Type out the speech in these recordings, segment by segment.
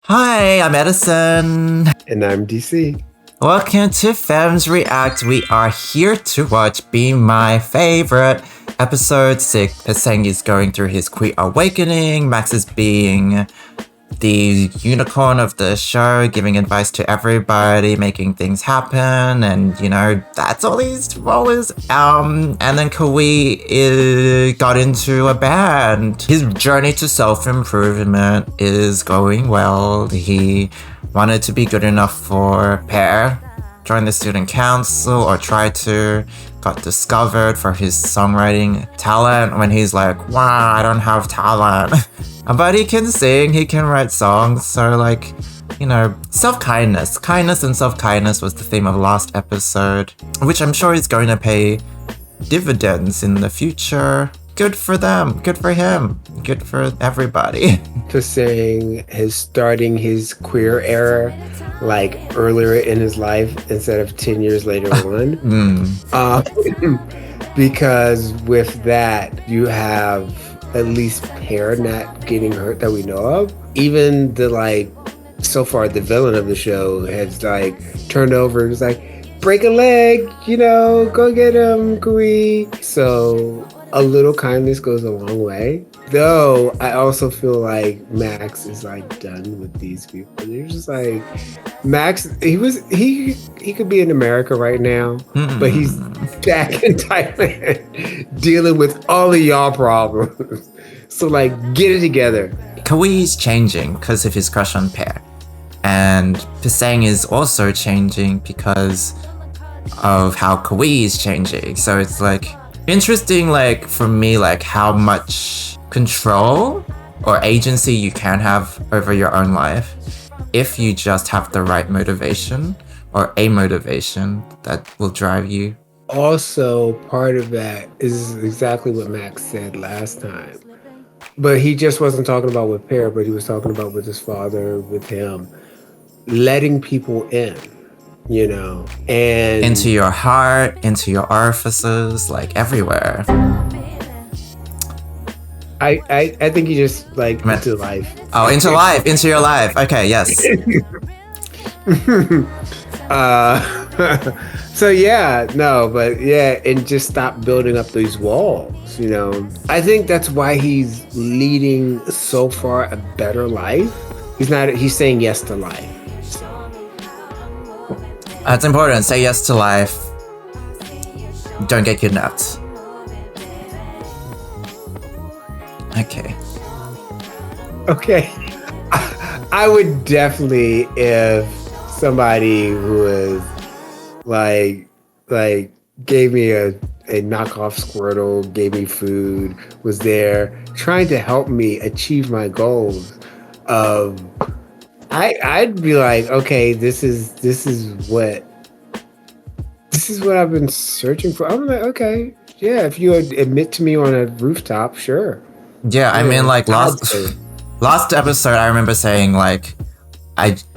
Hi, I'm Edison. And I'm DC. Welcome to Femmes React. We are here to watch Be My Favorite, episode 6. Peseng is going through his queer awakening. Max is being the unicorn of the show, giving advice to everybody, making things happen, and that's all his role is. And then Kawi got into a band. His journey to self-improvement is going well. He wanted to be good enough for pair, join the student council, or try to, got discovered for his songwriting talent when he's like, wow, I don't have talent. But he can sing, he can write songs, so self-kindness. Kindness and self-kindness was the theme of last episode, which I'm sure is going to pay dividends in the future. Good for them, good for him, good for everybody. Peseng is starting his queer era like earlier in his life instead of 10 years later on. Because with that, you have at least pair not getting hurt that we know of. Even the so far the villain of the show has turned over and was like, break a leg, go get him, Kui. So a little kindness goes a long way. Though I also feel like Max is done with these people. They're just Max, he could be in America right now, but he's back in Thailand dealing with all of y'all problems. So get it together. Kawi's changing because of his crush on Pear. And Peseng is also changing because of how Kawi is changing. So it's interesting for me how much control or agency you can have over your own life if you just have the right motivation or a motivation that will drive you. Also, part of that is exactly what Max said last time. But he just wasn't talking about with Pear, but he was talking about with his father, with him, letting people in, and into your heart, into your orifices, everywhere. I think he just into life. Oh, into life, into your life. Okay, yes. So yeah, no, but yeah, and just stop building up these walls. I think that's why he's leading so far a better life. He's saying yes to life. That's important. Say yes to life. Don't get kidnapped. Okay. I would definitely, if somebody who was gave me a knockoff Squirtle, gave me food, was there trying to help me achieve my goals, I'd be okay, this is what I've been searching for. I'm okay, yeah, if you admit to me on a rooftop, sure. Yeah, I mean, last episode, I remember saying, I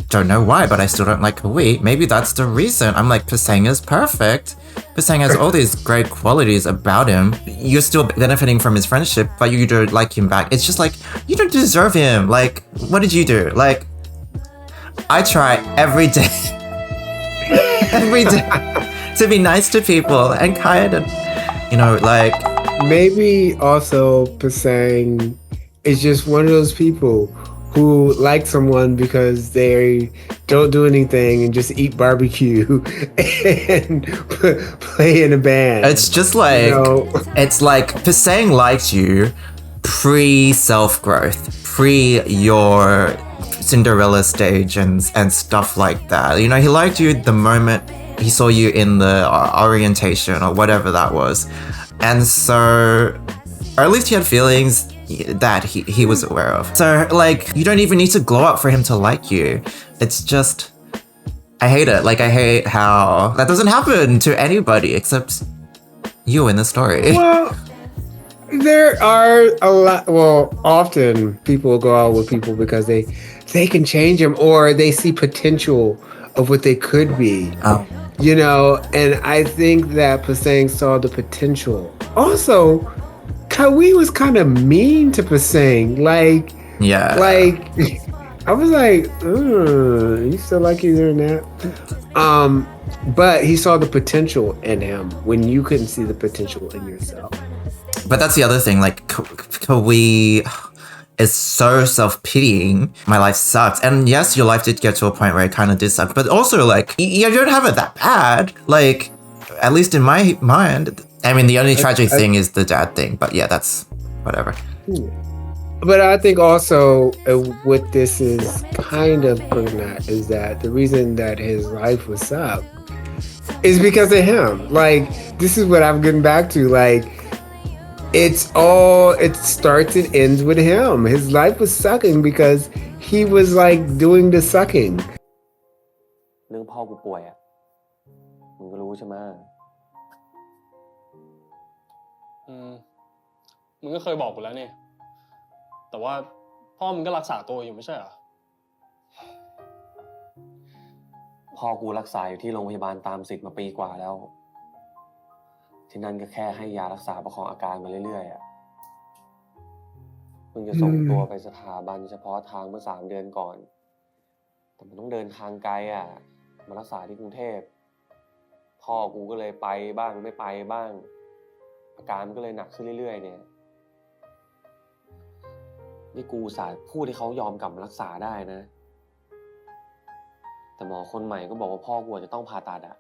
don't know why, but I still don't like Kawi. Maybe that's the reason. I'm Peseng is perfect. Peseng has all these great qualities about him. You're still benefiting from his friendship, but you don't like him back. It's just you don't deserve him. What did you do? I try every day, to be nice to people and kind and, Maybe also Peseng is just one of those people who like someone because they don't do anything and just eat barbecue and play in a band. It's just it's Peseng liked you pre-self-growth, pre your Cinderella stage and stuff like that. He liked you the moment he saw you in the orientation or whatever that was. And so, or at least he had feelings that he was aware of. So you don't even need to glow up for him to like you. It's just, I hate it. I hate how that doesn't happen to anybody except you in the story. Well, there are a lot, often people will go out with people because they can change them or they see potential of what they could be. Oh. And I think that Peseng saw the potential. Also, Kawi was kind of mean to Peseng. Yeah. I was like, you still like you doing that? But he saw the potential in him when you couldn't see the potential in yourself. But that's the other thing, like, Kawi is so self-pitying. My life sucks. And yes, your life did get to a point where it kind of did suck, but also, like, you don't have it that bad. Like, at least in my mind. I mean, the only tragic thing is the dad thing, but yeah, that's whatever. But I think also what this is kind of putting at is that the reason that his life was suck is because of him. Like, this is what I'm getting back to. Like, it starts and ends with him. His life was sucking because he was like doing the sucking. เรื่องพ่อกูป่วยอ่ะมึงก็รู้ใช่ไหมมึงก็เคยบอกกูแล้วนี่แต่ว่าพ่อมึงก็รักษาตัวอยู่ไม่ใช่เหรอพ่อกูรักษาอยู่ที่โรงพยาบาลตามสิทธิ์มาปีกว่าแล้วที่นั่นก็แค่ให้ยารักษาประคองอาการมาเรื่อยๆอ่ะมึงจะส่งตัวไปสถาบันเฉพาะทางเมื่อ3 เดือนก่อนแต่มันต้องเดินทางไกลอ่ะมารักษาที่กรุงเทพพ่อกูก็เลยไปบ้างไม่ไปบ้างอาการมันก็เลยหนักขึ้นเรื่อยๆเนี่ยนี่กูสายพูดให้เขายอมกลับมารักษาได้นะแต่หมอคนใหม่ก็บอกว่าพ่อกูจะต้องผ่าตัดอ่ะ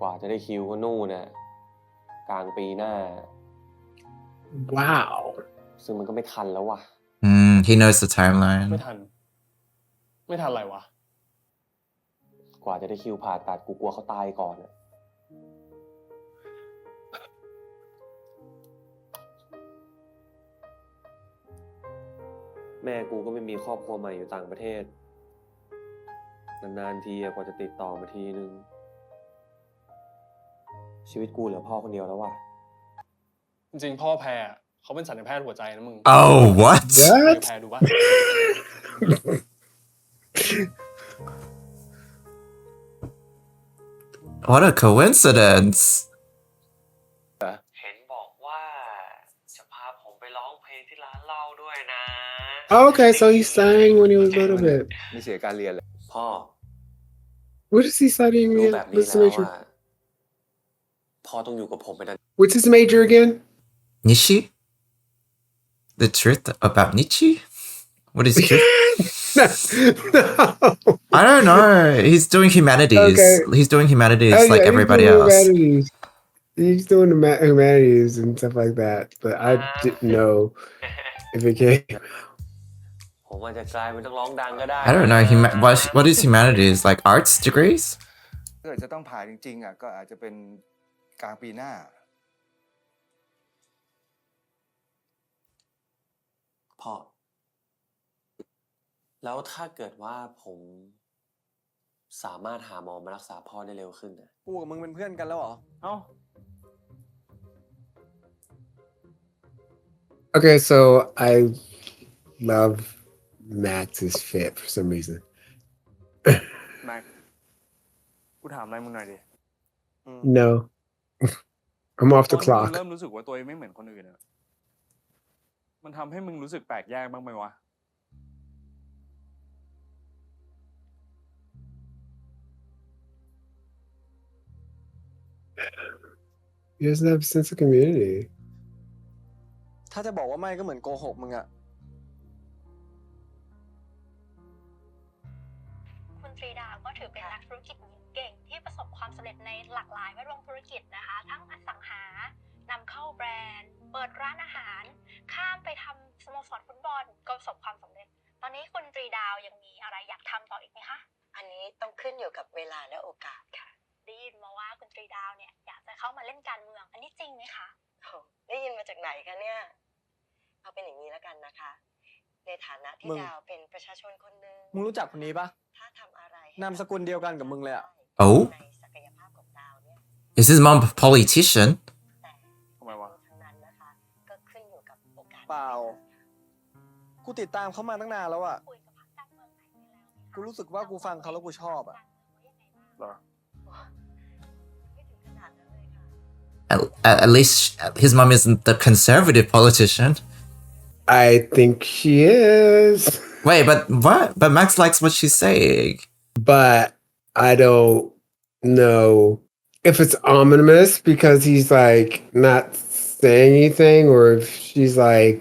กว่าจะได้คิวก็นู่นน่ะกลางปีหน้า Wow. ซึ่งมันก็ไม่ทันแล้วว่ะHe knows the timeline. ไม่ทันอะไรวะกว่าจะได้คิวผ่าตัดกูกลัวเขาตายก่อนอ่ะแม่กูก็ไม่มีครอบครัวใหม่อยู่ต่างประเทศนานๆทีกว่าจะติดต่อมาทีนึงชีวิตกูเหลือพ่อคนเดียวแล้วว่ะจริงๆพ่อแพรเขาเป็นศัลยแพทย์หัวใจนะมึง Oh, what? แพรดูปะ What a coincidence. เห็นบอกว่าจะพาผมไปร้องเพลงที่ร้านเหล้าด้วยนะ Okay, so he sang when he was little bit. ไม่เสียการเรียนเลยพ่อ What is he studying รู้ again? แบบนี้ What's แล้ the ว major? ว่าพ่อต้องอยู่กับผมไปนาน What's his major again? Nishi? The truth about Nietzsche? What is truth? No. I don't know. He's doing humanities. Okay. He's doing humanities Oh, like yeah, everybody he's doing else. humanities. He's doing the humanities and stuff like that. But I didn't know if it came. ผมอาจจะกลายเป็นนักร้องดังก็ได้ I don't know. What is humanities? Like arts degrees? ถ้าเกิดจะต้องผ่าจริงๆอ่ะก็อาจจะเป็นกลางปีหน้าพ่อแล้วถ้าเกิดว่าผมสามารถหาหมอมารักษาพ่อได้เร็วขึ้นนะกูกับมึงเป็นเพื่อนกันแล้วเหรอเอ้า Okay, so I love Max's fit for some reason. แม็กกูถามอะไรมึงหน่อยดิ No. I'm off the ตอนที่มึง clock. เริ่มรู้สึกว่าตัวเองไม่เหมือนคนอื่นอะมันทำให้มึงรู้สึกแปลกแยกบ้างไหมวะ He doesn't have a sense of community. ถ้าจะบอกว่าไม่ก็เหมือนโกหกมึงอะ คุณตรีดาก็ถือเป็นนักธุรกิจหญิงเก่งที่ประสบความสำเร็จในหลากหลายแวดวงธุรกิจนะคะทั้งอสังหานำเข้าแบรนด์เปิดร้านอาหารข้ามไปทำสโมสรฟุตบอลก็ประสบความสำเร็จตอนนี้คุณตรีดาวยังมีอะไรอยากทำต่ออีกไหมคะอันนี้ต้องขึ้นอยู่กับเวลาและโอกาสค่ะได้ยินมาว่าคุณตรีดาวเนี่ยอยากจะเข้ามาเล่นการเมืองอันนี้จริงไหมคะได้ยินมาจากไหนคะเนี่ยเอาเป็นอย่างนี้แล้วกันนะคะในฐานะที่ดาวเป็นประชาชนคนนึงมึงรู้จักคนนี้ปะถ้าทำอะไรนามสกุลเดียวกันกับมึงเลยอะ Oh? Is his mom a politician? ทำไมวะเปล่ากูติดตามเขามาตั้งนานแล้วอะกูรู้สึกว่ากูฟังเขาแล้วกูชอบอะเหรอ At least his mom isn't the conservative politician. I think she is. Wait, but what? But Max likes what she's saying. But I don't know if it's ominous because he's like not saying anything, or if she's like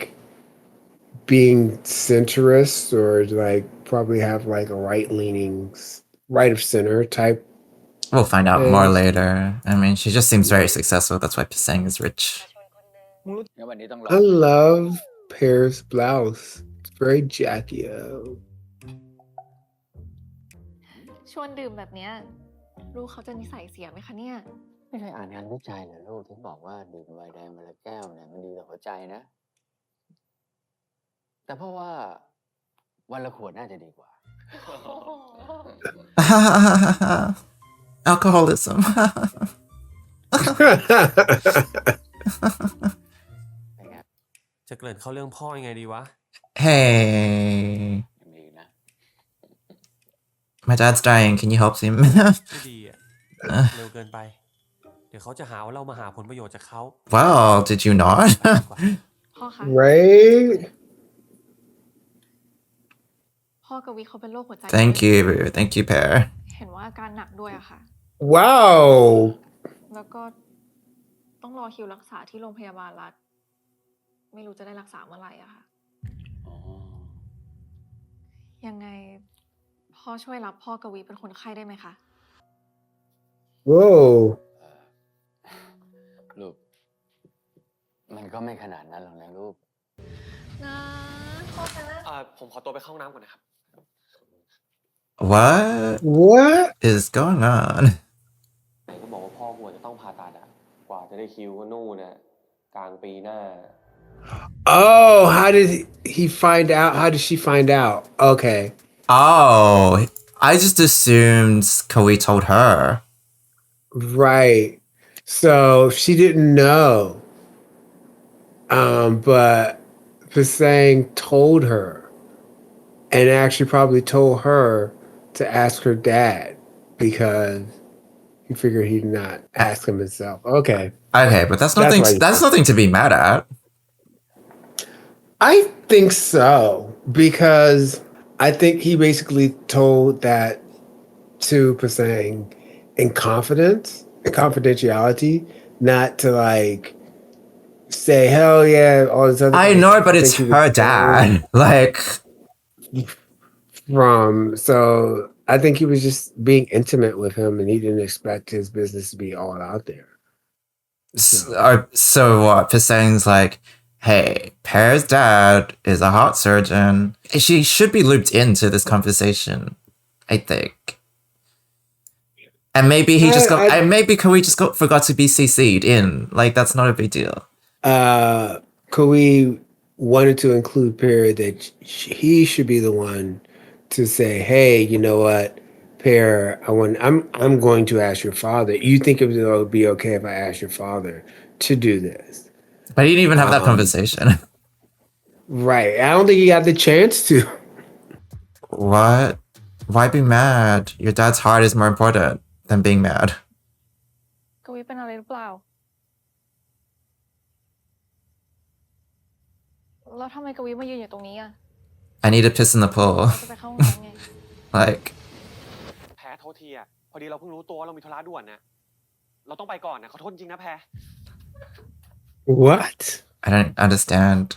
being centrist, or like probably have like a right of center type. We'll find out more thing. later. I mean, she just seems very successful. That's why Pisang is rich. งั้นวันนี้ต้องรอ I love Pear's blouse. It's very Jackie O. ชวนดื่มแบบเนี้ยลูกเขาจะนิสัยเสียไหมคะเนี่ย ไม่เคยอ่านงานวิจัยเหรอลูกที่บอกว่าดื่มไวน์แดงวันละแก้วเนี่ยมันดีต่อหัวใจนะ แต่เพราะว่าวันละขวดน่าจะดีกว่า Alcoholism. เป็นไง จะเกริ่นเข้าเรื่องพ่อยังไงดีวะ Hey, ยังมีอีกนะ my dad's dying. Can you help him? ไม่ดีอ่ะ เร็วเกินไป เดี๋ยวเขาจะหาว่าเรามาหาผลประโยชน์จากเขา Well, did you not? พ่อคะ Right? พ่อกวีเขาเป็นโรคหัวใจ Thank you. Thank you, Pear. เห็นว่าอาการหนักด้วยอะค่ะ Wow. แล้วก็ต้องรอคิวรักษาที่โรงพยาบาลรัฐ ไม่รู้จะได้รักษาเมื่อไหร่อะค่ะ อ๋อ ยังไงพ่อช่วยรับพ่อกวีเป็นคนไข้ได้ไหมคะ Whoa. ลูก มันก็ไม่ขนาดนั้นหรอกนะลูก นะพ่อคะ ผมขอตัวไปเข้าห้องน้ำก่อนนะครับ What What? is going on? ไหนก็บอกว่าพ่อควรจะต้องผ่าตัดอ่ะ กว่าจะได้คิวก็นู่นน่ะกลางปีหน้า Oh, how did he find out? How did she find out? Okay. Oh, I just assumed Koi told her. Right. So she didn't know. But Pisang told her, and actually probably told her to ask her dad because he figured he'd not ask him himself. Okay. Okay, but that's That's nothing. why you- That's nothing to be mad at. I think so because I think he basically told that to Pasang in confidence, in confidentiality, not to like say hell yeah, all this other. I things. know, but think it's he was her told dad. Like, So I think he was just being intimate with him, and he didn't expect his business to be all out there. so what? Pisang's like, hey, Pear's dad is a heart surgeon. She should be looped into this conversation, I think. And maybe he just got. And maybe Koi just forgot to be CC'd in. Like, that's not a big deal. Koi wanted to include Pear that he should be the one to say, "Hey, you know what, Pear? I'm going to ask your father. You think it would be okay if I ask your father to do this?" But he didn't even have that conversation. Right. I don't think he got the chance to. What? Why be mad? Your dad's heart is more important than being mad. กวีเป็นอะไรหรือเปล่า แล้วทำไมกวีมายืนอยู่ตรงนี้อะ I need to piss in the pool. จะไปเข้าห้องน้ำไง Like, แพ้โทษทีอ่ะ พอดีเราเพิ่งรู้ตัวเรามีธุระด่วนนะ เราต้องไปก่อนนะขอโทษจริงนะแพ้ What? I don't understand.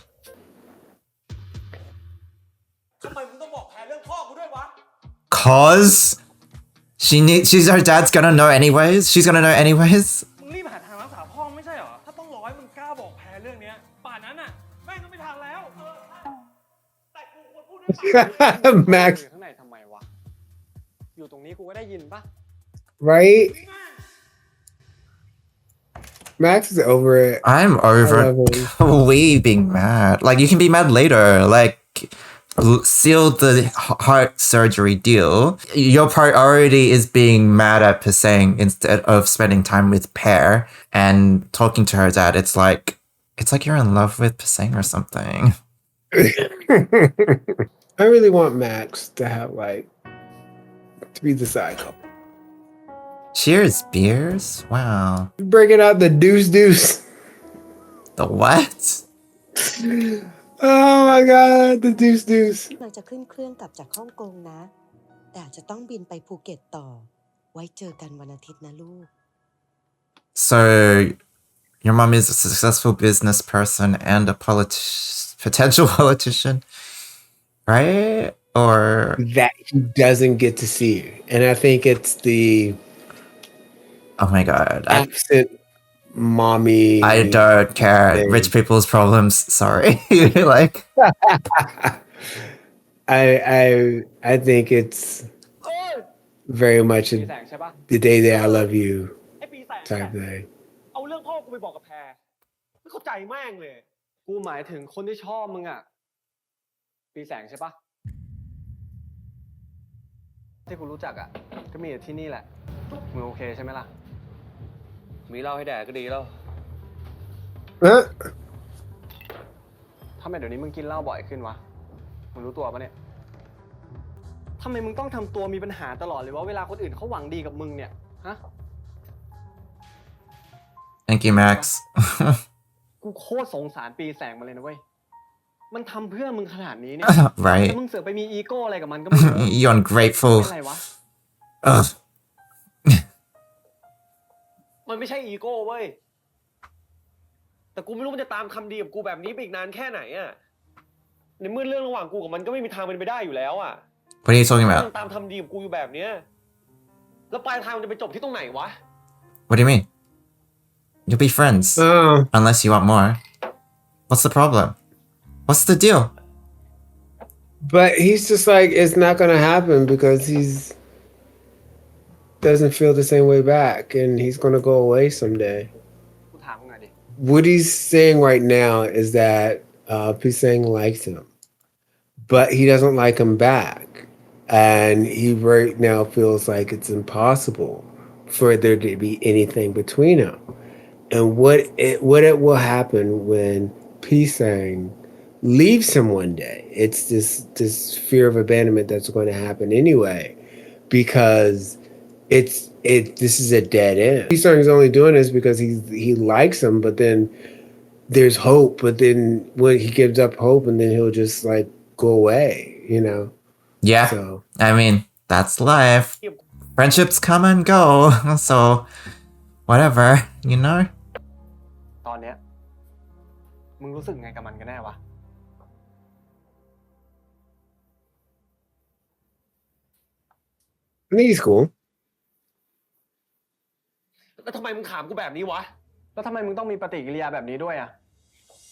ทำไมมึงต้องบอกแพรเรื่องพ่อกูด้วยวะ Cause she's her dad's gonna know anyways. She's gonna know anyways. มึงรีบหาทางรักษาพ่อไม่ใช่เหรอ ถ้าต้องรอให้มึงกล้าบอกแพรเรื่องเนี้ย ป่านนั้นน่ะแม่งก็ไม่ทันแล้ว แต่กูควรพูดด้วย Max, อยู่ข้างในทำไมวะ อยู่ตรงนี้กูก็ได้ยินปะ right? Max is over it. I'm I over love him. Koi being mad. Like, you can be mad later. Like, seal the heart surgery deal. Your priority is being mad at Pisang instead of spending time with Pear and talking to her dad. It's like you're in love with Pisang or something. I really want Max to have to be the side couple. Cheers, beers? Wow. Breaking out the deuce. The what? Oh my god, the deuce. เราจะขึ้นเครื่องกลับจากฮ่องกงนะ แต่อาจจะต้องบินไปภูเก็ตต่อ ไว้เจอกันวันอาทิตย์นะลูก So your mom is a successful business person and a potential politician, right? Or That he doesn't get to see. And I think it's the oh my god, absent mommy. I don't care. thing. Rich people's problems. Sorry, like I think it's very much ปีแสงใช่ปะ the day that I love you ไอ้ปีแสง type thing. เอาเรื่องพ่อกูไปบอกกับแพรไม่เข้าใจแม่งเลย กูหมายถึงคนที่ชอบมึงอ่ะ ปีแสงใช่ปะที่กูรู้จักอ่ะ ก็มีแต่ที่นี่แหละ มึงโอเคใช่ไหมล่ะ มีเหล้าให้แดกก็ดีแล้ว Huh? ทำไมเดี๋ยวนี้มึงกินเหล้าบ่อยขึ้นวะ มึงรู้ตัวปะเนี่ยทำไมมึงต้องทำตัวมีปัญหาตลอดเลยวะเวลาคนอื่นเขาหวังดีกับมึงเนี่ย ฮะ thank you, Max. กูโคตรสงสารปีแสงมาเลยนะเว้ย มันทำเพื่อมึงขนาดนี้เนี่ย Right. แต่มึงเสือกไปมีอีโก้อะไรกับมันก็ไม่รู้ You ungrateful. อะไรวะ Ugh. มันไม่ใช่อีโก้เว้ย แต่กูไม่รู้มันจะตามคำดีกับกูแบบนี้ไปอีกนานแค่ไหนอะในเมื่อเรื่องระหว่างกูกับมันก็ไม่มีทางเป็นไปได้อยู่แล้วอะ What are you talking มัน about? ตามทำดีกับกูอยู่แบบเนี้ยแล้วปลายทางมันจะไปจบที่ตรงไหนวะ What do you mean? You'll be friends. Unless you want more. What's the problem? What's the deal? But he's just like, it's not gonna happen because he's doesn't feel the same way back and he's gonna go away someday. กูถามมึงหน่อยดิ What he's saying right now is that Pisang likes him, but he doesn't like him back. And he right now feels like it's impossible for there to be anything between them. And what it will happen when Pisang leaves him one day. It's this fear of abandonment that's going to happen anyway, because this is a dead end. Pisang is only doing this because he likes him, but then there's hope. But then when he gives up hope, and then he'll just like go away, you know. Yeah. So I mean, that's life. Friendships come and go. So whatever, you know? ตอนเนี้ยมึงรู้สึกไงกับมันกันแน่วะ I think he's cool. แล้วทำไมมึงถามกูแบบนี้วะ แล้วทำไมมึงต้องมีปฏิกิริยาแบบนี้ด้วยอะ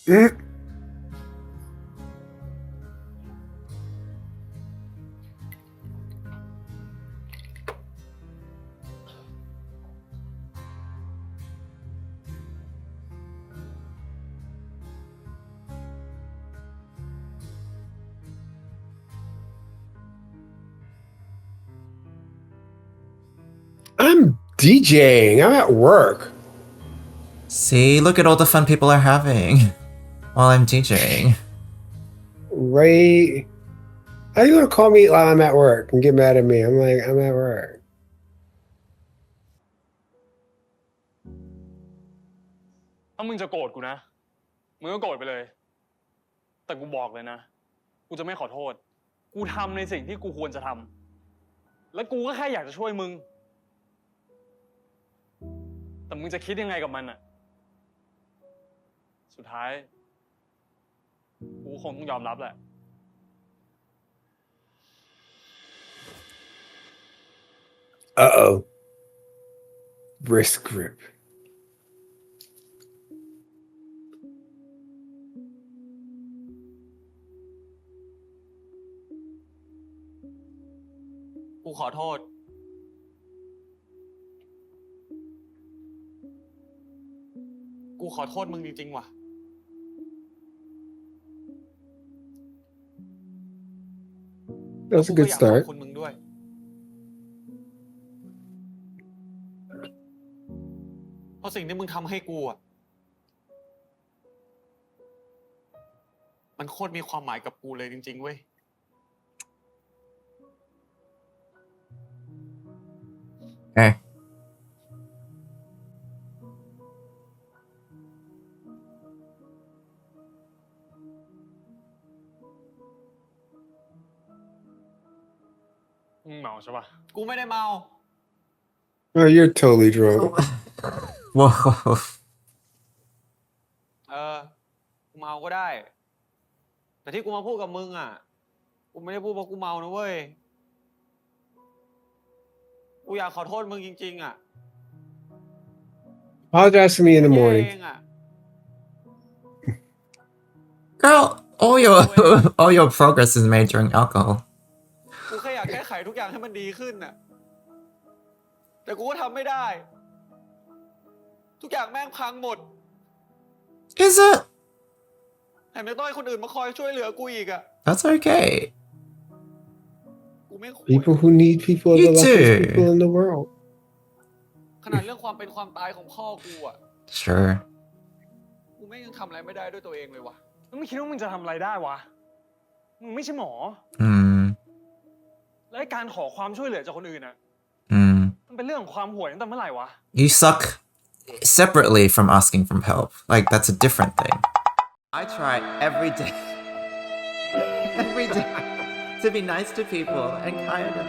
Mm. I'm DJing. I'm at work. See, look at all the fun people are having while I'm DJing. Right? How you gonna call me while I'm at work and get mad at me? I'm like, I'm at work. ถ้ามึงจะโกรธกูนะ มึงก็โกรธไปเลย แต่กูบอกเลยนะ กูจะไม่ขอโทษ กูทำในสิ่งที่กูควรจะทำ และกูก็แค่อยากจะช่วยมึง แต่มึงจะคิดยังไงกับมันอะสุดท้าย กูคงต้องยอมรับแหละ Uh-oh. Wrist grip. กูขอโทษ กูขอโทษมึงจริงๆว่ะ That's a กู good ก็อยากข start. อบคุณมึงด้วย เพราะสิ่งที่มึงทำให้กูอ่ะ มันโคตรมีความหมายกับกูเลยจริงๆเว้ย Okay. มึงเมาใช่ปะ กูไม่ได้เมา Oh, you're totally drunk. Whoa. กูเมาก็ได้ แต่ที่กูมาพูดกับมึงอ่ะ กูไม่ได้พูดเพราะกูเมานะเว้ย กูอยากขอโทษมึงจริงๆอ่ะ Apologize to me in the แย่ morning. เองอ่ะ Girl, all your progress is made during alcohol. กูแค่อยากแก้ไขทุกอย่างให้มันดีขึ้นน่ะ แต่กูก็ทำไม่ได้ ทุกอย่างแม่งพังหมด Is it? แถมยังต้องให้คนอื่นมาคอยช่วยเหลือกูอีกอ่ะ That's okay. กูไม่ควร People who need people are You the luckiest too. people in the world. ขนาดเรื่องความเป็นความตายของพ่อกูอ่ะ Sure. กูไม่ยังทำอะไรไม่ได้ด้วยตัวเองเลยวะ แล้วมึงคิดว่ามึงจะทำอะไรได้วะ มึงไม่ใช่หมอ Hmm. และการขอความช่วยเหลือจากคนอื่นอ่ะ Hmm. มันเป็นเรื่องของความห่วยตั้งแต่เมื่อไหร่วะ You suck separately from asking for help. Like, that's a different thing. I try every day. Every day. To be nice to people and kind of,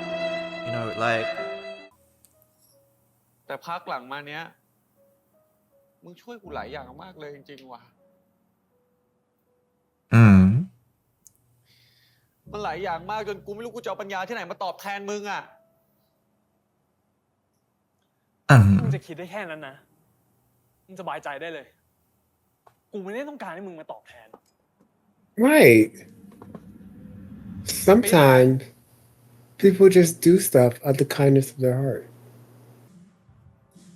you know, like. แต่พักหลังมาเนี้ย มึงช่วยกูหลายอย่างมากเลยจริงๆว่ะ Hmm. มันหลายอย่างมากจนกูไม่รู้กูจะเอาปัญญาที่ไหนมาตอบแทนมึงอ่ะ มึงจะคิดได้แค่นั้นนะ มึงสบายใจได้เลย กูไม่ได้ต้องการให้มึงมาตอบแทน Right. Sometimes people just do stuff out of the kindness of their heart.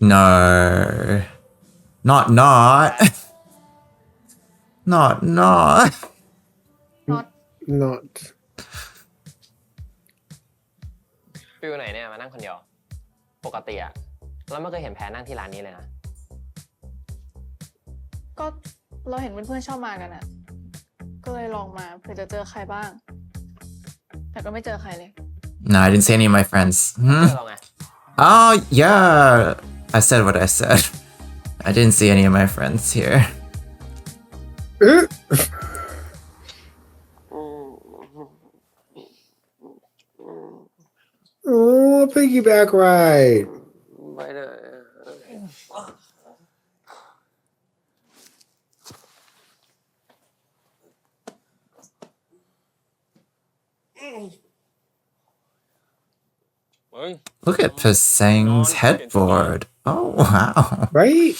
No. Not. Not. Not. Not. ฟิวไหนเนี่ยมานั่งคนเดียว ปกติอะเราไม่เคยเห็นแพรนั่งที่ร้านนี้เลยนะ ก็เราเห็นเพื่อนๆชอบมากันอะก็เลยลองมาเผื่อจะเจอใครบ้าง แต่ก็ไม่เจอใครเลย No, I didn't see any of my friends. เจ Hmm. อเราไง Oh, yeah. I said what I said. I didn't see any of my friends here. Oh, piggyback ride. ไม่ได้ มึง Look at Pesang's headboard. Oh, wow. Right?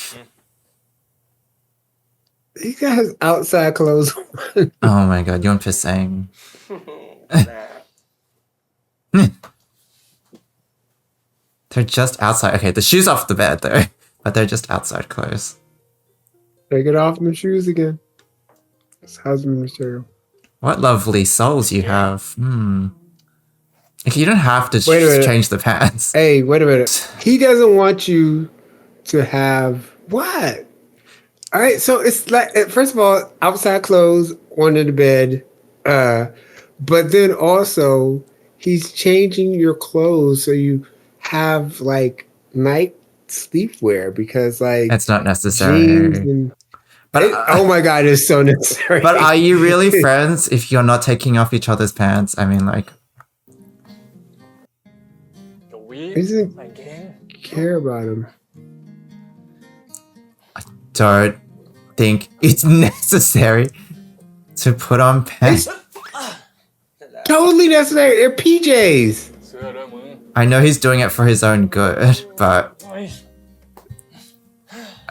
He got his outside clothes on. Oh my god, you and Pesang. They're just outside. Okay, the shoes off the bed though, but they're just outside clothes. Take it off the shoes again. It's husband material. What lovely soles you have. Hmm. Okay, you don't have to Wait a minute. change the pants. Hey, wait a minute. He doesn't want you to have what? All right, so it's like first of all, outside clothes under the bed, but then also he's changing your clothes so you have like night sleepwear because like It's not jeans necessary. and But oh my god, it's so necessary. but are you really friends if you're not taking off each other's pants? I mean, like, เดี๋ยววิ He doesn't ใส่เกง care about him. don't think it's necessary to put on pants. Totally necessary. They're PJs. เสื้อด้วยมึง I know he's doing it for his own good, but เฮ้ย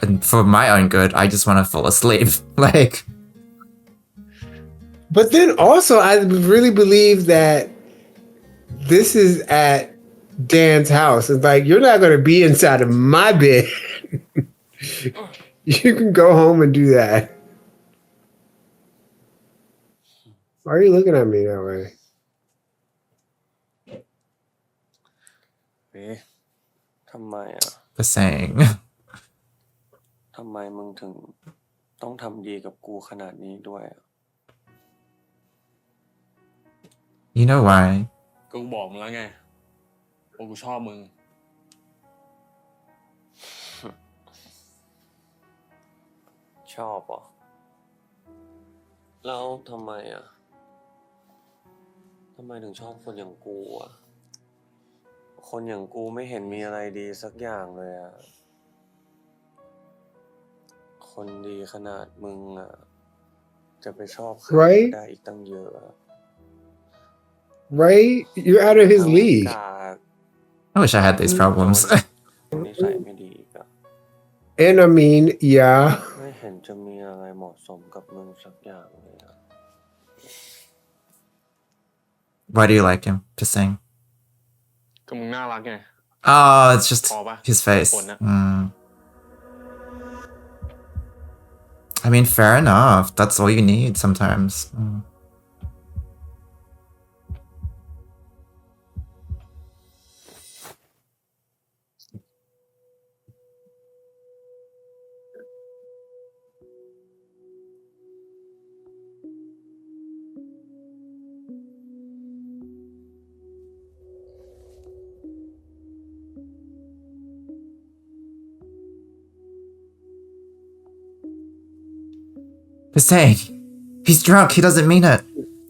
and for my own good, I just want to fall asleep. Like, But then also, I really believe that this is at Dan's house. It's like, you're not going to be inside of my bed. You can go home and do that. Why are you looking at me that way? วิทำไมอ่ะ the saying. ทำไมมึงถึงต้องทำดีกับกูขนาดนี้ด้วยอะ You know why? ก็กูบอกมึงแล้วไงว่ากูชอบมึง ชอบเหรอ แล้วทำไมอ่ะ ทำไมถึงชอบคนอย่างกูอ่ะ คนอย่างกูไม่เห็นมีอะไรดีสักอย่างเลยอะคนดีขนาดมึงอะจะไปชอบใคร Right? ได้อีกตั้งเยอะ Right? You're out of his ทั้ง league. กาก I wish I had these problems. นิสัยไม่ดีอีกอะ And I mean, yeah. ไม่เห็นจะมีอะไรเหมาะสมกับมึงสักอย่างเลยอะ Why do you like him? Just saying. ก็มึงน่ารักไง Oh, it's just Paul ba? his face. Paul na. I mean, fair enough. That's all you need sometimes. He's saying he's drunk. He doesn't mean it.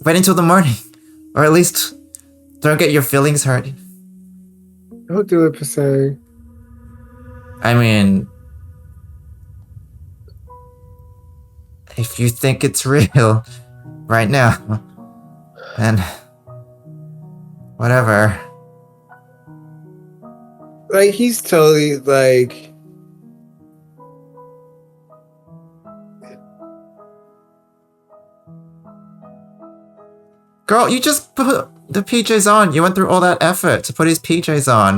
Wait until the morning, or at least don't get your feelings hurt. Don't do it, Pasang. I mean, if you think it's real right now, then whatever. Like, he's totally like. Girl, you just put the PJs on. You went through all that effort to put his PJs on.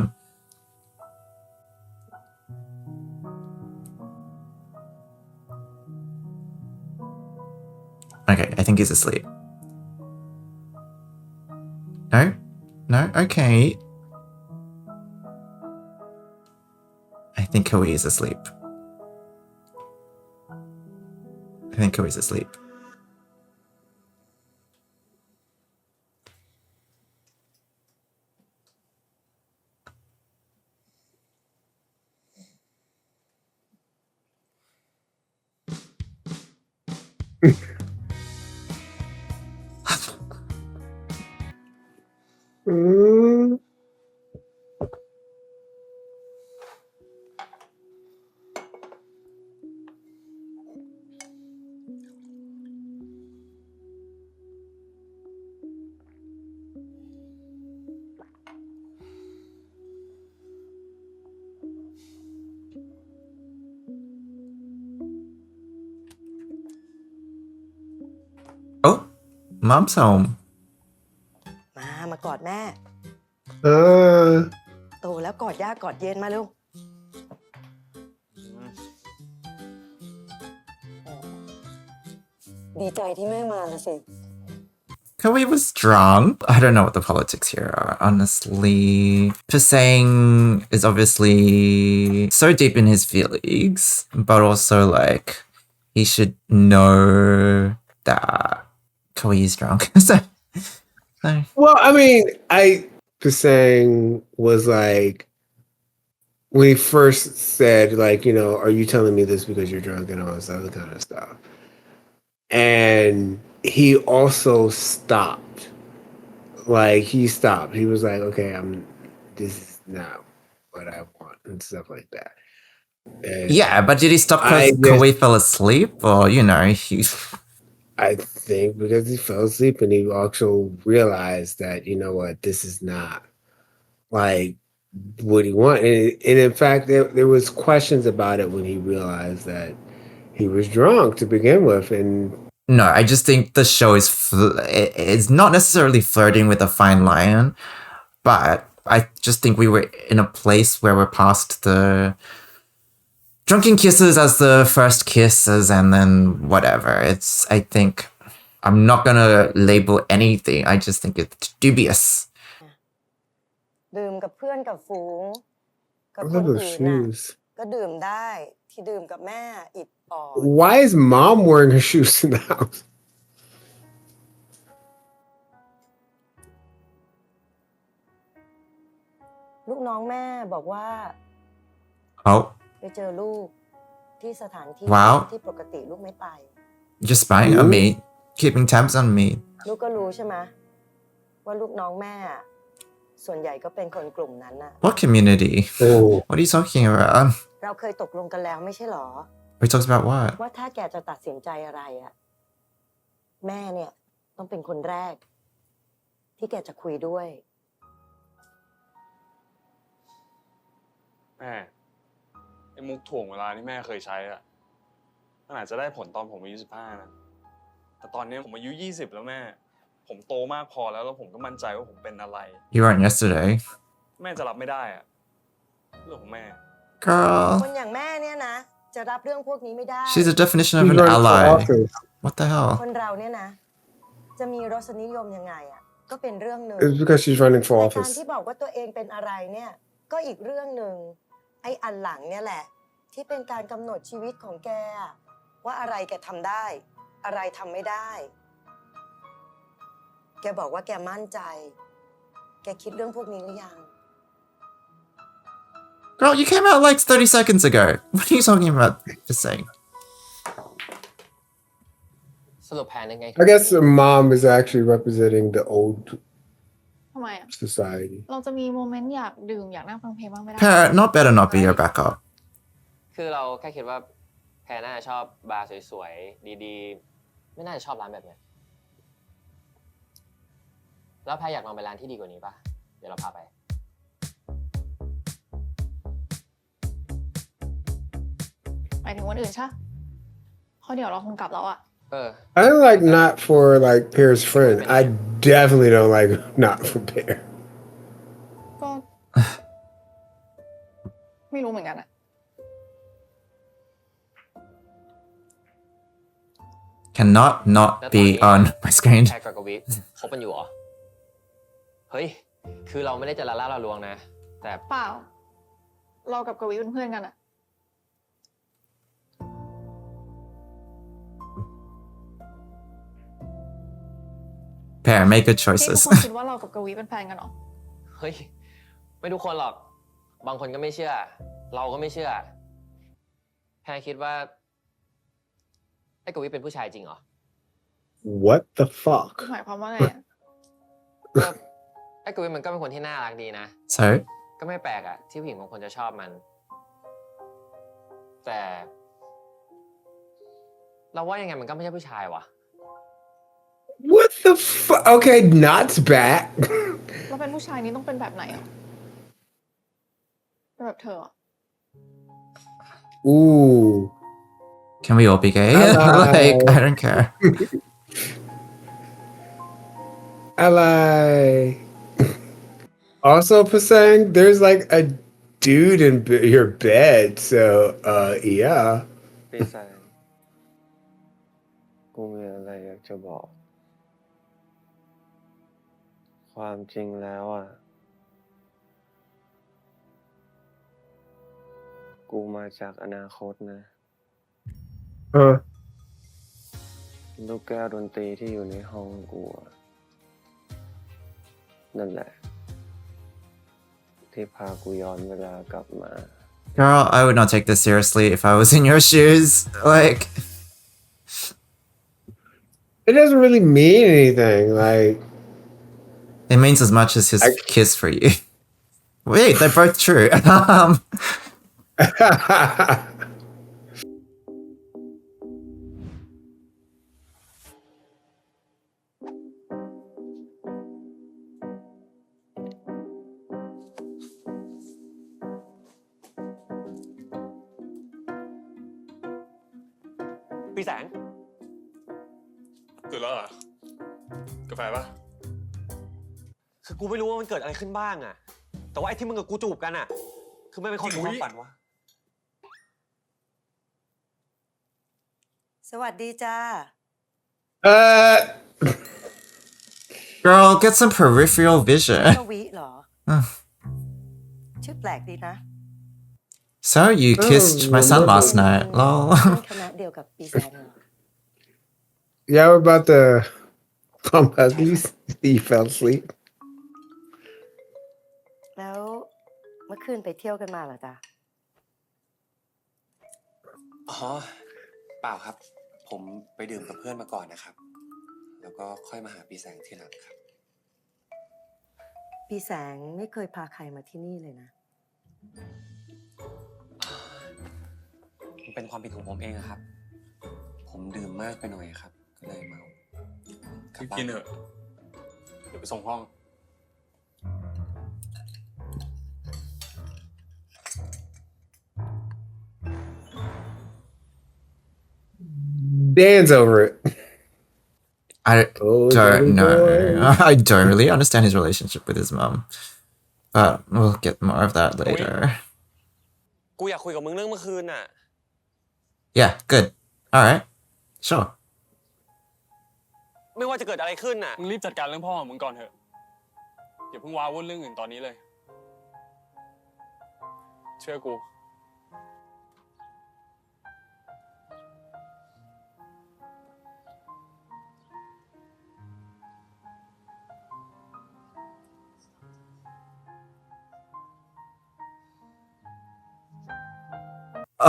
Okay, I think he's asleep. No? No? Okay. I think Koi is asleep. I think Koi's asleep. Oh, mom's home. มากอดแม่ โตแล้วกอดย่ากอดเย็นมาเร็ว ดีใจที่แม่มาละสิ Koi was drunk. I don't know what the politics here are, honestly. Pasang is obviously so deep in his feelings, but also like he should know that Koi is drunk. so. Well, I mean, Pasang was like, when he first said, like, you know, are you telling me this because you're drunk and all this other kind of stuff? And he also stopped. Like, he stopped. He was like, okay, this is not what I want and stuff like that. And yeah, but did he stop because Koi fell asleep? Or, you know, I think because he fell asleep and he also realized that, you know what, this is not like what he wanted. And in fact, there was questions about it when he realized that he was drunk to begin with. And no, I just think the show is not necessarily flirting with a fine line, but I just think we were in a place where we're past the drunken kisses as the first kisses and then whatever. I think I'm not gonna label anything. I just think it's dubious. ดื่มกับเพื่อนกับฝูงกับคนอื่นน่ะก็ดื่มได้ที่ดื่มกับแม่อิดออด Why is mom wearing her shoes in the house? ลูกน้องแม่บอกว่า Oh. ไปเจอลูกที่สถานที่ Wow. ที่ปกติลูกไม่ไป Just spying on me, keeping tabs on me. ลูกก็รู้ใช่ไหมว่าลูกน้องแม่ ส่วนใหญ่ก็เป็นคนกลุ่มนั้นน่ะ What community? Oh. What are you talking about? เราเคยตกลงกันแล้วไม่ใช่หรอ We talked about what? ว่าถ้าแกจะตัดสินใจอะไรอะแม่เนี่ยต้องเป็นคนแรก ที่แกจะคุยด้วย แม่ไอ้มุกถ่วงเวลาที่แม่เคยใช้อะมันอาจจะได้ผลตอนผมอายุ15นะแต่ตอนนี้ผมอายุ20แล้วแม่ผมโตมากพอแล้วผมก็มั่นใจว่าผมเป็นอะไร You weren't yesterday. แม่จะรับไม่ได้อะเรื่องของแม่ Girl. คนอย่างแม่เนี่ยนะ จะรับเรื่องพวกนี้ไม่ได้ She's a definition of She's an running for ally. office. What the hell? คนเราเนี่ยนะ จะมีรสนิยมยังไงอะก็เป็นเรื่องหนึ่ง It's because she's running for แต่การ office. ที่บอกว่าตัวเองเป็นอะไรเนี่ย ก็อีกเรื่องหนึ่งไอ้อันหลังเนี่ยแหละ ที่เป็นการกำหนดชีวิตของแกอะว่าอะไรแกทำได้ อะไรทำไม่ได้ แกบอกว่าแกมั่นใจ แกคิดเรื่องพวกนี้หรือยัง Girl, you came out like 30 seconds ago. What are you talking about? Just saying. สรุปแผนยังไง I guess her mom is actually representing the old ทำไมอ่ะ society. เราจะมีโมเมนต์อยากดื่มอยากนั่งฟังเพลงบ้างไม่ได้ Parrot, not better not be your backup. คือเราแค่คิดว่าแพรน่าจะชอบบาร์สวยๆดีๆไม่น่าจะชอบร้านแบบเนี้ยแล้วแพรอยากลองไปร้านที่ดีกว่านี้ปะเดี๋ยวเราพาไป หมายถึงวันอื่นใช่เพราะเดี๋ยวเราคงกลับแล้วอ่ะ I don't like not for like Pear's friend. I definitely don't like not for Pear. ก็ ไม่รู้เหมือนกันอ่ะ Cannot not be on my screen. แพรกับกวิคบกันอยู่เหรอ เฮ้ย คือเราไม่ได้จะละล่าละลวงนะ แต่ เปล่า เรากับกวีเป็นเพื่อนกันอ่ะ Parrot, make good ที่ทุก choices. คนคิดว่าเรากับกวีเป็นแฟนกันเหรอ เฮ้ย ไม่ทุกคนหรอก บางคนก็ไม่เชื่อ เราก็ไม่เชื่อ แพรคิดว่าไอ้กวิเป็นผู้ชายจริงเหรอ What the fuck? หมายความว่าไงอะ ก็ไอ้กวิมันก็เป็นคนที่น่ารักดีนะ So, ก็ไม่แปลกอะที่ผู้หญิงบางคนจะชอบมัน แต่ เราว่ายังไงมันก็ไม่ใช่ผู้ชายวะ What the fuck? Okay, Not's back. เราเป็นผู้ชายนี้ต้องเป็นแบบไหนอ่ะเป็นแบบเธออ่ะ Ooh. can we all be gay? Like, I don't care. Ally. Also, Pasang, there's like a dude in your bed, so yeah. พี่แสงกูมีอะไรอยากจะบอก ความจริงแล้วอ่ะ กูมาจากอนาคตนะ ลูกแก้วดนตรีที่อยู่ในห้องกูอะนั่นแหละ ที่พากูย้อนเวลากลับมา Girl, I would not take this seriously if I was in your shoes. Like, It doesn't really mean anything. Like, it means as much as his kiss for you. Wait, they're both true. พี่แสง ตื่นแล้วเหรอ กาแฟปะ คือกูไม่รู้ว่ามันเกิดอะไรขึ้นบ้างอะแต่ว่าไอ้ที่มึงกับกูจูบกันอะคือมันเป็นคนหรือความฝันวะ สวัสดีจ้า Girl, get some peripheral vision. กวีเหรอ ชื่อแปลกดีนะ So you kissed my son last night. เพื่ Lol. อนคณะเดียวกับปีแซงเหรอ yeah, we're about to come at least he fell asleep. แล้วเมื่อคืนไปเที่ยวกันมาเหรอจ๊ะ อ๋อ เปล่าครับ ผมไปดื่มกับเพื่อนมาก่อนนะครับ แล้วก็ค่อยมาหาพี่แสงทีหลังครับ พี่แสงไม่เคยพาใครมาที่นี่เลยนะ มันเป็นความผิดของผมเองอะครับ ผมดื่มมากไปหน่อยครับ ก็เลยเมา กินเถอะ เดี๋ยวไปส่งห้อง Dan's over it. I Oh, don't know. boy. I don't really understand his relationship with his mum. But we'll get more of that later. กูอยากคุยกับมึงเรื่องเมื่อคืนน่ะ Yeah, good. Alright. Sure. ไม่ว่าจะเกิดอะไรขึ้นน่ะ มึงรีบจัดการเรื่องพ่อของมึงก่อนเถอะ อย่าเพิ่งว้าวุ่นเรื่องอื่นตอนนี้เลย เชื่อกู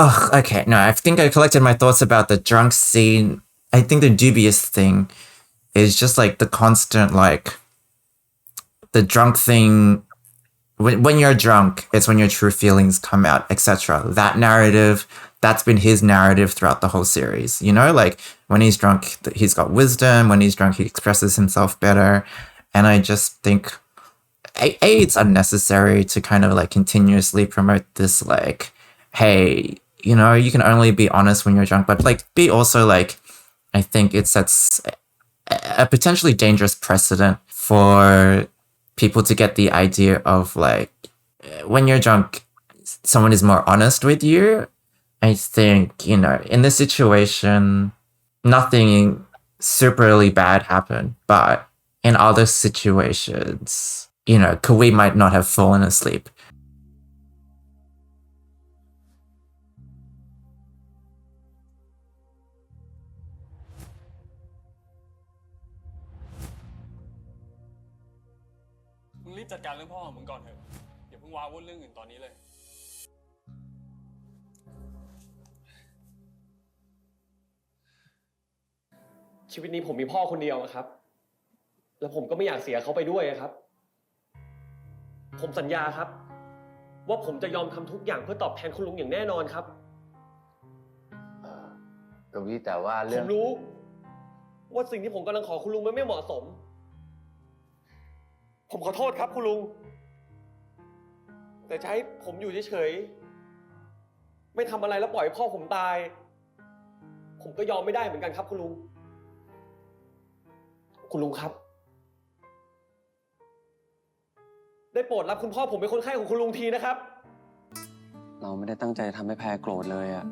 Ugh, okay, no, I think I collected my thoughts about the drunk scene. I think the dubious thing is just like the constant, like, the drunk thing. When you're drunk, it's when your true feelings come out, etc. That narrative, that's been his narrative throughout the whole series. You know, like, when he's drunk, he's got wisdom. When he's drunk, he expresses himself better. And I just think, it's unnecessary to kind of, like, continuously promote this, like, hey, you know, you can only be honest when you're drunk, but like be also like, I think it sets a potentially dangerous precedent for people to get the idea of like, when you're drunk, someone is more honest with you. I think, you know, in this situation, nothing superly bad happened, but in other situations, you know, Kawi might not have fallen asleep.มึงรีบจัดการเรื่องพ่อของมึงก่อนเถอะ อย่าเพิ่งว้าวุ่นเรื่องอื่นตอนนี้เลย ชีวิตนี้ผมมีพ่อคนเดียวครับ แล้วผมก็ไม่อยากเสียเขาไปด้วยครับ ผมสัญญาครับ ว่าผมจะยอมทำทุกอย่างเพื่อตอบแทนคุณลุงอย่างแน่นอนครับ กวีแต่ว่า ผ เรื่อง มรู้ ว่าสิ่งที่ผมกำลังขอคุณลุงมันไม่เหมาะสม ผมขอโทษครับคุณลุง แต่จะให้ผมอยู่เฉยๆไม่ทำอะไรแล้วปล่อยให้พ่อผมตาย ผมก็ยอมไม่ได้เหมือนกันครับคุณลุง คุณลุงครับ ได้โปรดรับคุณพ่อผมเป็นคนไข้ของคุณลุงทีนะครับ เราไม่ได้ตั้งใจทำให้แพรโกรธเลยอะ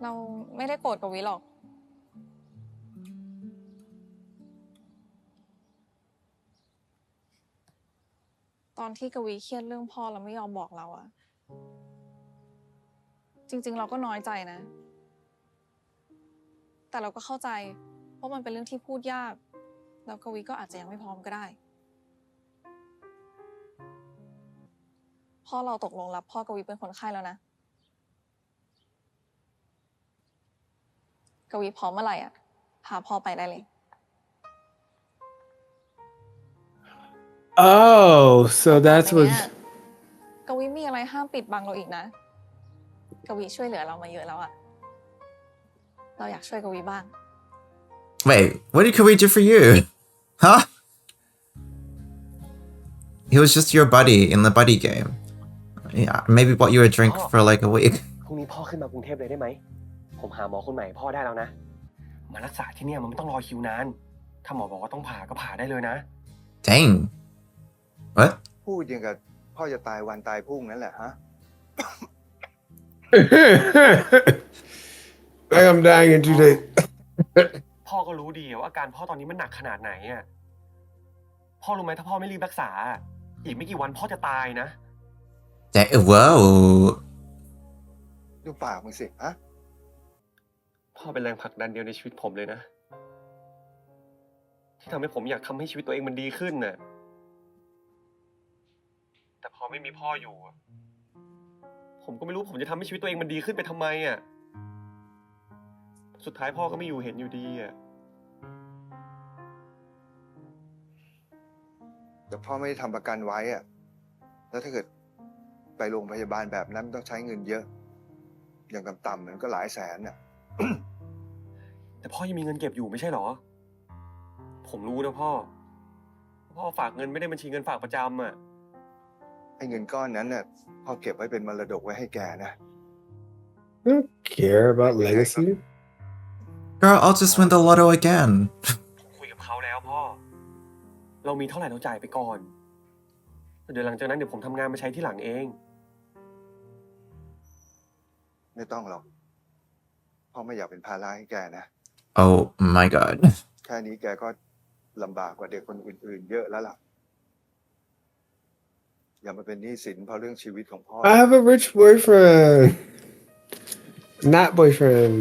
เราไม่ได้โกรธกวิหรอก ตอนที่กวีเครียดเรื่องพ่อแล้วไม่ยอมบอกเราอะจริงๆเราก็น้อยใจนะ แต่เราก็เข้าใจเพราะมันเป็นเรื่องที่พูดยากแล้วกวีก็อาจจะยังไม่พร้อมก็ได้พ่อเราตกลงรับพ่อกวีเป็นคนไข้แล้วนะกวีพร้อมเมื่อไหร่อ่ะพาพ่อไปได้เลย Oh, so that's what. กวีมีอะไรห้ามปิดบังเราอีกนะกวีช่วยเหลือเรามาเยอะแล้วอะเราอยากช่วยกวีบ้าง Wait, what did Kawi do for you? Huh? He was just your buddy in the buddy game. Yeah, maybe bought you a drink for like a week. พรุ่งนี้พ่อขึ้นมากรุงเทพเลยได้ไหม ผมหาหมอคนใหม่พ่อได้แล้วนะ มารักษาที่เนี่ยมันไม่ต้องรอคิวนาน ถ้าหมอบอกว่าต้องผ่าก็ผ่าได้เลยนะ Dang. What? พูดอย่างกับพ่อจะตายวันตายพรุ่งนั่นแหละฮะ Like I'm dying in 2 days. พ่อก็รู้ดีว่าอาการพ่อตอนนี้มันหนักขนาดไหนอ่ะ พ่อรู้ไหมถ้าพ่อไม่รีบรักษา อีกไม่กี่วันพ่อจะตายนะ Whoa. ดูปากมึงสิฮะ พ่อเป็นแรงผลักดันเดียวในชีวิตผมเลยนะ ที่ทำให้ผมอยากทำให้ชีวิตตัวเองมันดีขึ้นน่ะ แต่พอไม่มีพ่ออยู่ ผมก็ไม่รู้ผมจะทำให้ชีวิตตัวเองมันดีขึ้นไปทำไมอ่ะ สุดท้ายพ่อก็ไม่อยู่เห็นอยู่ดีอ่ะ แต่พ่อไม่ได้ทำประกันไว้อะแล้วถ้าเกิดไปโรงพยาบาลแบบนั้นต้องใช้เงินเยอะ อย่างต่ำๆมันก็หลายแสนน่ะ แต่พ่อยังมีเงินเก็บอยู่ไม่ใช่เหรอ ผมรู้นะพ่อฝากเงินไม่ได้บัญชีเงินฝากประจำอ่ะ ไอ้เงินก้อนนั้นน่ะพ่อเก็บไว้เป็นมรดกไว้ให้แกนะ I don't care about legacy. Girl, I'll just win the lotto again. คุยกับเขาแล้วพ่อ เรามีเท่าไหร่เราจ่ายไปก่อน เดี๋ยวหลังจากนั้นเดี๋ยวผมทำงานมาใช้ที่หลังเอง ไม่ต้องหรอกพ่อไม่อยากเป็นภาระให้แกนะ Oh my god. แค่นี้แกก็ลำบากกว่าเด็กคนอื่นๆเยอะแล้วล่ะ อย่ามาเป็นหนี้สินเพราะเรื่องชีวิตของพ่อ I have a rich boyfriend. Not boyfriend.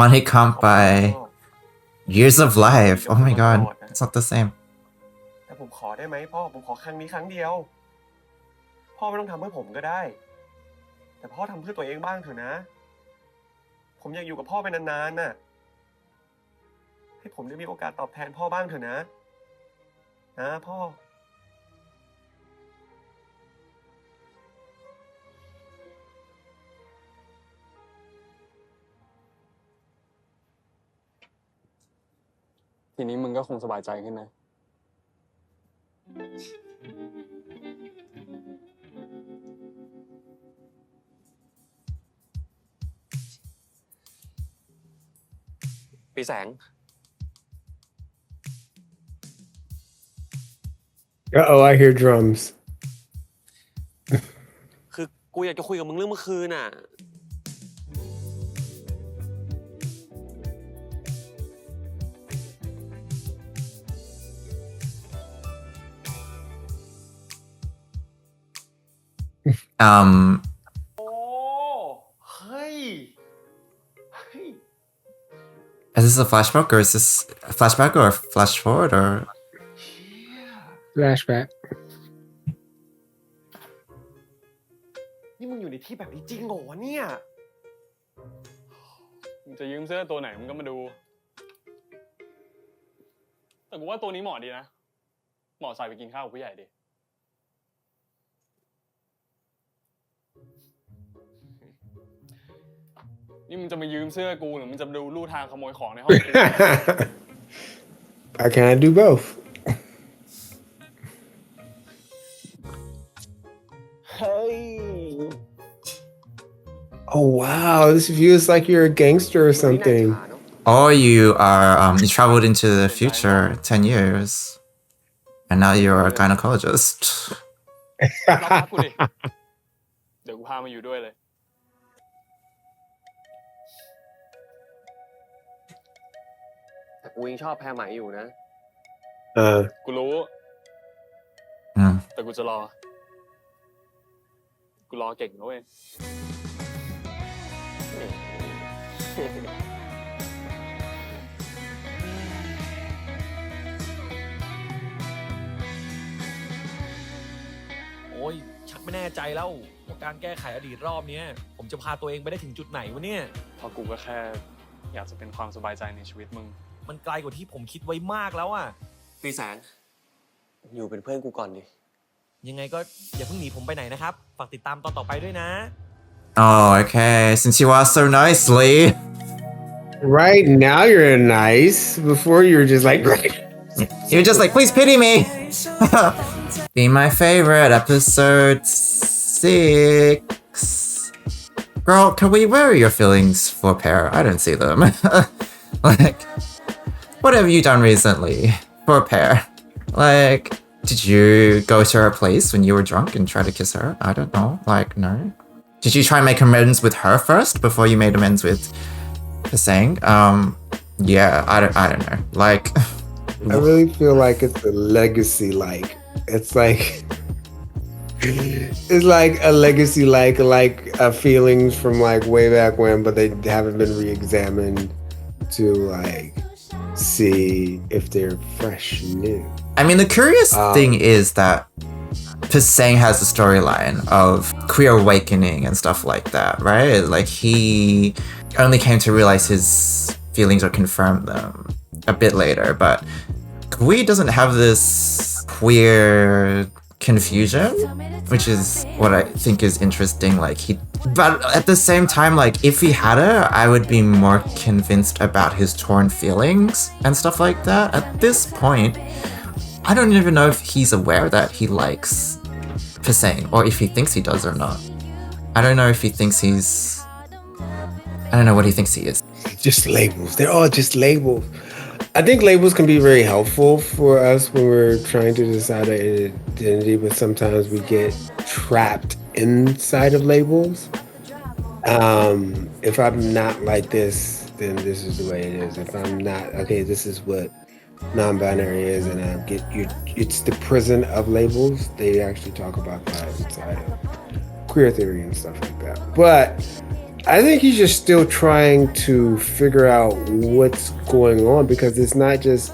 Money can't buy years of life. Oh my god. It's not the same. แต่ผมขอได้ไหมพ่อ ผมขอครั้งนี้ครั้งเดียว พ่อไม่ต้องทำเพื่อผมก็ได้ แต่พ่อทำเพื่อตัวเองบ้างเถอะนะ ผมอยากอยู่กับพ่อไปนานๆน่ะ ให้ผมได้มีโอกาสตอบแทนพ่อบ้างเถอะนะ นะพ่อ ทีนี้มึงก็คงสบายใจขึ้นนะ ปีแสง Uh-oh, I hear drums. คือกูอยากจะคุยกับมึงเรื่องเมื่อคืนน่ะ โอ้ เฮ้ย Is this a flashback or is this a flashback or a flash forward or Flashback. นี่มึงอยู่ในที่แบบนี้จริงเหรอวะเนี่ย มึงจะยืมเสื้อตัวไหนมึงก็มาดู แต่กูว่าตัวนี้เหมาะดีนะ เหมาะใส่ไปกินข้าวกับผู้ใหญ่ดี นี่มึงจะมายืมเสื้อกูหรือมึงจะมาดูลู่ทางขโมยของในห้องกู I can't do both. Hey. Oh wow, this feels like you're a gangster or something. or you are you traveled into the future 10 years and now you're a gynecologist. รับกูดิ เดี๋ยวกูพามาอยู่ด้วยเลย แต่กูยังชอบแพรไหมอยู่นะ กูรู้ Hmm. แต่กูจะรอ กูรอเก่งนะเว้ย โอ้ยชักไม่แน่ใจแล้วว่าการแก้ไขอดีตรอบเนี้ยผมจะพาตัวเองไปได้ถึงจุดไหนวะเนี่ย เพราะกูก็แค่อยากจะเป็นความสบายใจในชีวิตมึง มันไกลกว่าที่ผมคิดไว้มากแล้วอะ ปีแสง อยู่เป็นเพื่อนกูก่อนดิ ยังไงก็อย่าเพิ่งหนีผมไปไหนนะครับฝากติดตามตอนต่อไปด้วยนะ Oh, okay. Since you asked so nicely. Right now you're nice. Before you were just like You're just like, please pity me. Be my favorite, episode 6. Girl, where are your feelings for Pear? I don't see them. Like, what have you done recently for Pear? Like, did you go to her place when you were drunk and try to kiss her? I don't know. Like, no. Did you try and make amends with her first before you made amends with Pasang? Yeah, I don't know. Like, I really feel like it's a legacy it's like it's like a legacy feelings from like way back when, but they haven't been re-examined to like see if they're fresh and new. I mean, the curious thing is that Pasang has a storyline of queer awakening and stuff like that, right? Like, he only came to realize his feelings or confirm them a bit later, but We doesn't have this queer confusion, which is what I think is interesting. But at the same time, if he had it, I would be more convinced about his torn feelings and stuff like that. At this point, I don't even know if he's aware that he likes Pisang, or if he thinks he does or not. I don't know if he thinks I don't know what he thinks he is. Just labels. They're all just labels. I think labels can be very helpful for us when we're trying to decide our identity, but sometimes we get trapped inside of labels. If I'm not like this, then this is the way it is. If I'm not, okay, this is what non-binary is, and it's the prison of labels. They actually talk about that inside of queer theory and stuff like that. But I think he's just still trying to figure out what's going on, because it's not just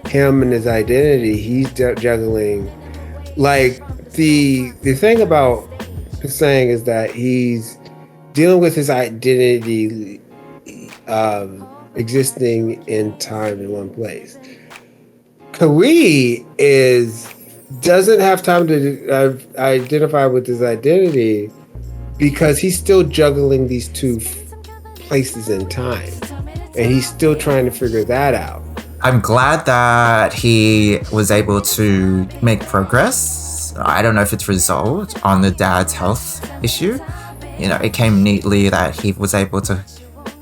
him and his identity. He's juggling. The thing about Pisang is that he's dealing with his identity existing in time in one place. Kawi doesn't have time to identify with his identity, because he's still juggling these two places in time, and he's still trying to figure that out. I'm glad that he was able to make progress. I don't know if it's resolved on the dad's health issue. It came neatly that he was able to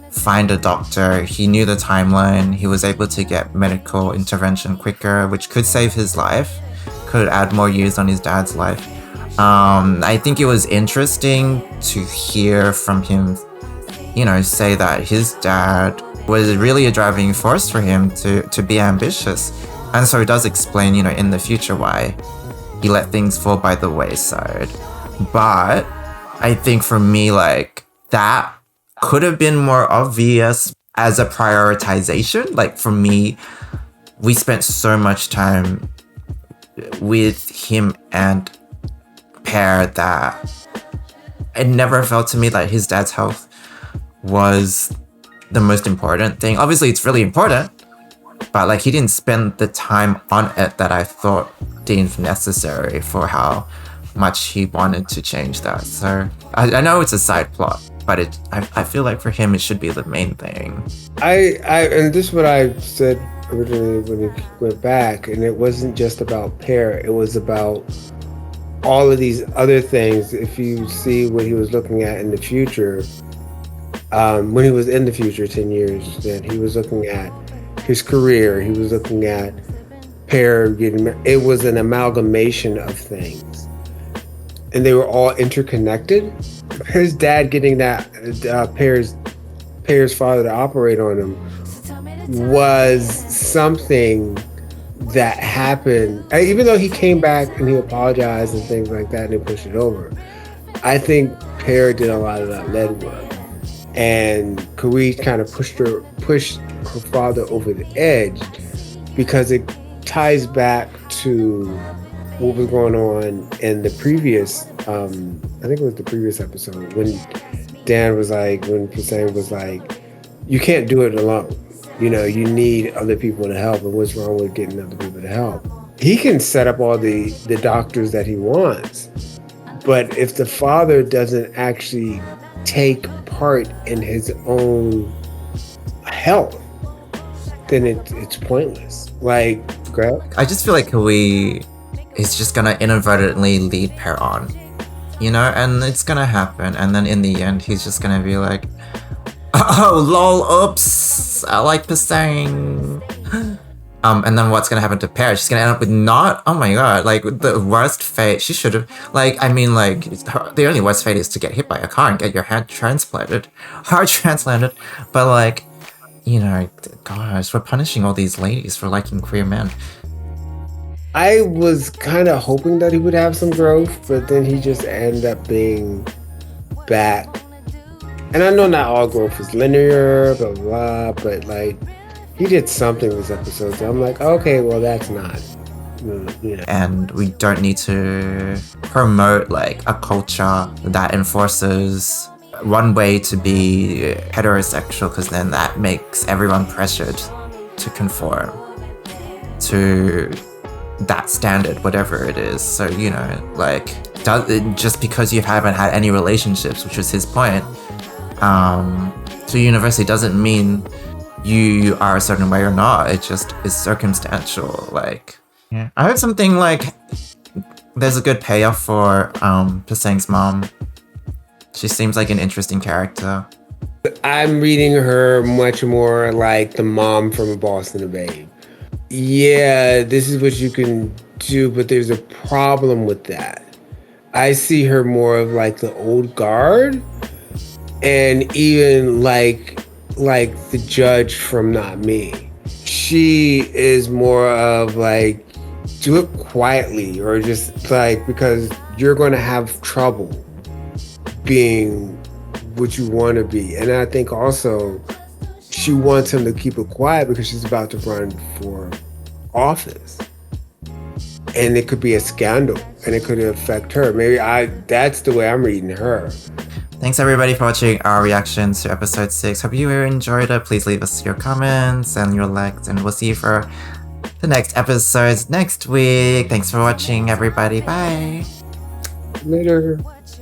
find a doctor. He knew the timeline. He was able to get medical intervention quicker, which could save his life, could add more years on his dad's life. I think it was interesting to hear from him, say that his dad was really a driving force for him to be ambitious. And so it does explain, in the future why he let things fall by the wayside. But I think for me, that could have been more obvious as a prioritization. For me, we spent so much time with him and Pear that it never felt to me that his dad's health was the most important thing. Obviously, it's really important, but he didn't spend the time on it that I thought deemed necessary for how much he wanted to change that. So I know it's a side plot, but I feel like for him it should be the main thing. And this is what I said originally when we went back, and it wasn't just about Pear, it was about all of these other things. If you see what he was looking at in the future, when he was in the future 10 years, then he was looking at his career, he was looking at Pear getting married. It was an amalgamation of things, and they were all interconnected. His dad getting that Pear's father to operate on him was something that happened. Even though he came back and he apologized and things like that and he pushed it over, I think Pear did a lot of that lead work, and Kawi kind of pushed her father over the edge, because it ties back to what was going on in the previous I think it was the previous episode, when Pisang was like, you can't do it alone. You need other people to help, and what's wrong with getting other people to help? He can set up all the doctors that he wants, but if the father doesn't actually take part in his own health, then it's pointless. Greg? I just feel like Kawi is just gonna inadvertently lead Pear on, and it's gonna happen, and then in the end he's just gonna be like, oh lol, oops, I like Pisang. And then what's gonna happen to Pear? She's gonna end up with oh my god, the worst fate. She should have, the only worst fate is to get hit by a car and get your heart transplanted. But gosh, we're punishing all these ladies for liking queer men. I was kind of hoping that he would have some growth, but then he just ended up being back. And I know not all growth is linear, blah, blah, but he did something this episode. So I'm like, okay, well, that's not. And we don't need to promote a culture that enforces one way to be heterosexual, because then that makes everyone pressured to conform. to that standard, whatever it is. So, you know, like, just because you haven't had any relationships, which was his point, to university doesn't mean you are a certain way or not. It just is circumstantial. Like, yeah. I heard something like there's a good payoff for Pasang's mom. She seems like an interesting character. I'm reading her much more like the mom from A Boss and a Babe. Yeah, this is what you can do, but there's a problem with that. I see her more of like the old guard, and even like the judge from Not Me. She is more of like, do it quietly, or just like, because you're going to have trouble being what you want to be. And I think also she wants him to keep it quiet because she's about to run for office. And it could be a scandal and it could affect her. That's the way I'm reading her. Thanks everybody for watching our reactions to episode 6. Hope you enjoyed it. Please leave us your comments and your likes, and we'll see you for the next episodes next week. Thanks for watching everybody. Bye. Later.